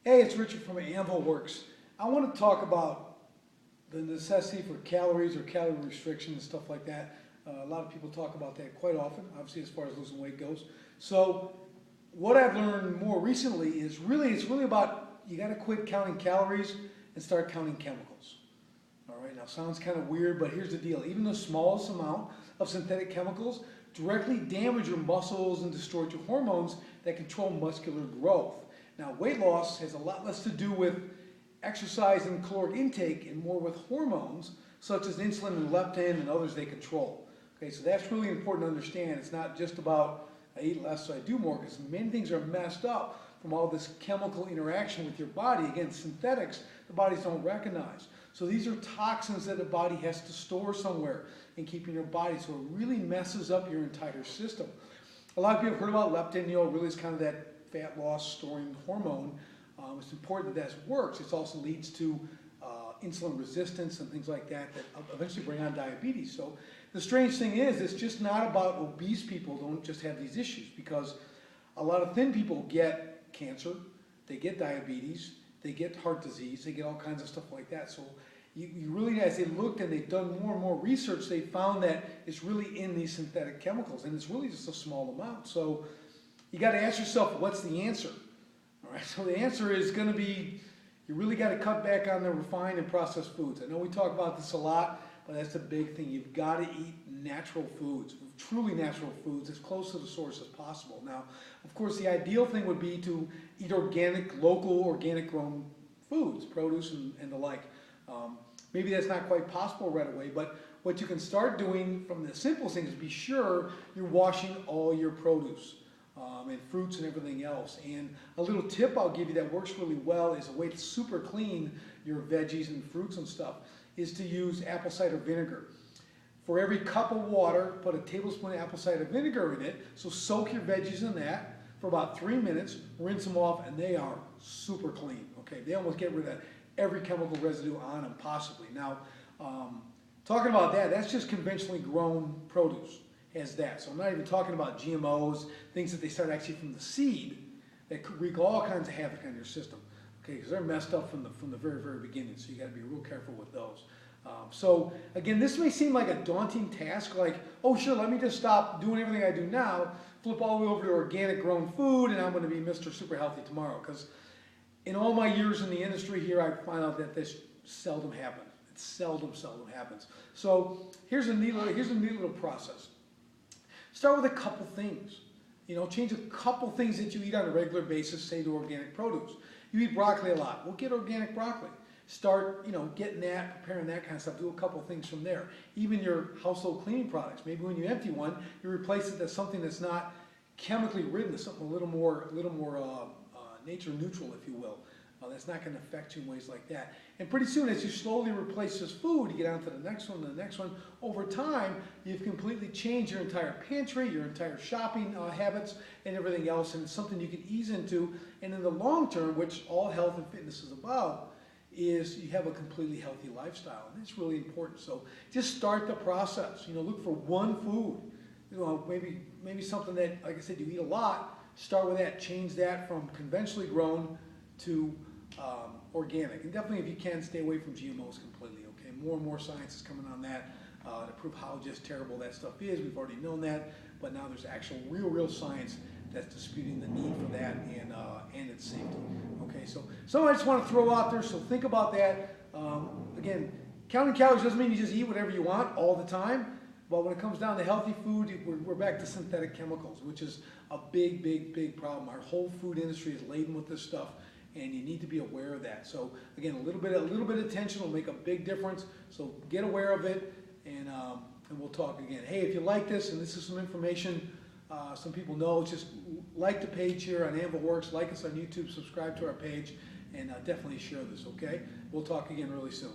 Hey, it's Richard from Anvilworks. I want to talk about the necessity for calories or calorie restriction and stuff like that. A lot of people talk about that quite often, obviously as far as losing weight goes. So what I've learned more recently is it's really about you got to quit counting calories and start counting chemicals. All right, now sounds kind of weird, but here's the deal. Even the smallest amount of synthetic chemicals directly damage your muscles and distort your hormones that control muscular growth. Now, weight loss has a lot less to do with exercise and caloric intake and more with hormones such as insulin and leptin and others they control. Okay, so that's really important to understand. It's not just about I eat less so I do more, because many things are messed up from all this chemical interaction with your body. Again, synthetics, the bodies don't recognize. So these are toxins that the body has to store somewhere and keep in your body, so it really messes up your entire system. A lot of people have heard about leptin, really is kind of that fat loss storing hormone. It's important that works. It also leads to insulin resistance and things like that that eventually bring on diabetes. So the strange thing is, it's just not about obese people don't just have these issues, because a lot of thin people get cancer, they get diabetes, they get heart disease, they get all kinds of stuff like that. So you really, as they looked and they've done more and more research, they found that it's really in these synthetic chemicals, and it's really just a small amount. So you got to ask yourself, what's the answer? All right, so the answer is going to be, you really got to cut back on the refined and processed foods. I know we talk about this a lot, but that's the big thing. You've got to eat natural foods, truly natural foods, as close to the source as possible. Now, of course, the ideal thing would be to eat organic, local, organic grown foods, produce and the like. Maybe that's not quite possible right away, but what you can start doing from the simplest things is be sure you're washing all your produce. And fruits and everything else. And a little tip I'll give you that works really well is a way to super clean your veggies and fruits and stuff is to use apple cider vinegar. For every cup of water, put a tablespoon of apple cider vinegar in it. So soak your veggies in that for about 3 minutes, rinse them off, and they are super clean. Okay, they almost get rid of every chemical residue on them possibly. Now, talking about that, that's just conventionally grown produce. Has that. So I'm not even talking about GMOs, things that they start actually from the seed that could wreak all kinds of havoc on your system. Okay, because they're messed up from the very, very beginning. So you got to be real careful with those. So again, this may seem like a daunting task, like, oh sure, let me just stop doing everything I do now, flip all the way over to organic grown food, and I'm going to be Mr. Super Healthy tomorrow. Because in all my years in the industry here, I find out that this seldom happens. It seldom happens. So here's a neat little process. Start with a couple things. Change a couple things that you eat on a regular basis, say to organic produce. You eat broccoli a lot. Well, get organic broccoli. Start, getting that, preparing that kind of stuff. Do a couple things from there. Even your household cleaning products. Maybe when you empty one, you replace it with something that's not chemically ridden, something a little more nature neutral, if you will. That's not going to affect you in ways like that. And pretty soon, as you slowly replace this food, you get on to the next one, and the next one. Over time, you've completely changed your entire pantry, your entire shopping habits, and everything else. And it's something you can ease into. And in the long term, which all health and fitness is about, is you have a completely healthy lifestyle. And it's really important. So just start the process. Look for one food. Maybe something that, like I said, you eat a lot. Start with that. Change that from conventionally grown to organic. And definitely, if you can, stay away from GMOs completely. Okay, more and more science is coming on that to prove how just terrible that stuff is. We've already known that, but now there's actual real science that's disputing the need for that and its safety. Okay, so I just want to throw out there. So think about that. Again, counting calories doesn't mean you just eat whatever you want all the time. But when it comes down to healthy food, we're back to synthetic chemicals, which is a big problem. Our whole food industry is laden with this stuff, and you need to be aware of that. So again, a little bit of attention will make a big difference. So get aware of it, and we'll talk again. Hey, if you like this, and this is some information some people know, just like the page here on Anvilworks, like us on YouTube, subscribe to our page, and definitely share this. Okay, we'll talk again really soon.